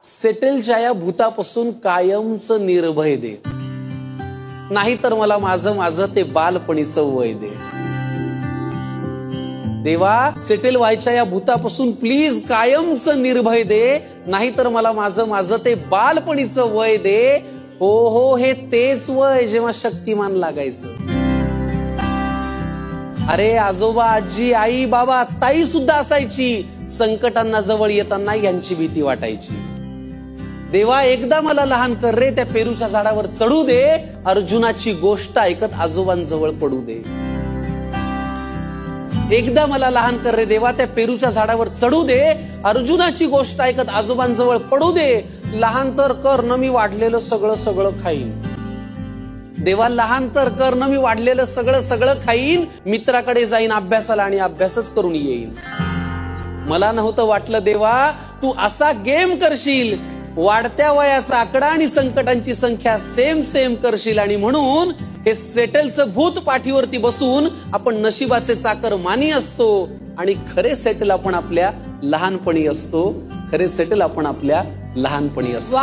सेटलच्या या भूतापासून कायमच निर्भय दे, नाहीतर मला माझं माझं ते बालपणीचं वय दे. देवा, सेटल व्हायच्या या भूतापासून प्लीज कायमच निर्भय दे, नाहीतर मला माझं माझं ते बालपणीचं वय दे. हो हो, हे तेच वय जेव्हा शक्तिमान लागायचं. अरे आजोबा, आजी, आई, बाबा, ताई सुद्धा असायची. संकटांना जवळ येताना यांची भीती वाटायची. देवा, एकदा मला लहान कर रे, त्या पेरूच्या झाडावर चढू दे, अर्जुनाची गोष्ट ऐकत आजोबांजवळ पडू दे. एकदा मला लहान कर रे देवा, त्या पेरूच्या झाडावर चढू दे, अर्जुनाची गोष्ट ऐकत आजोबांजवळ पडू दे. लहान तर कर न मी वाढलेलं सगळं सगळं खाईन. देवा, लहान तर कर न मी वाढलेलं सगळं सगळं खाईन. मित्राकडे जाईन अभ्यासाला आणि अभ्यासच करून येईन. मला नव्हतं वाटलं देवा, तू असा गेम करशील, वाढत्या वयाचा आकडा आणि संकटांची संख्या सेम सेम करशील. आणि म्हणून हे सेटलचं भूत पाठीवरती बसून आपण नशिबाचे चाकर मानी असतो, आणि खरे सेटल आपण आपल्या लहानपणी असतो. खरे सेटल आपण आपल्या लहानपणी असतो.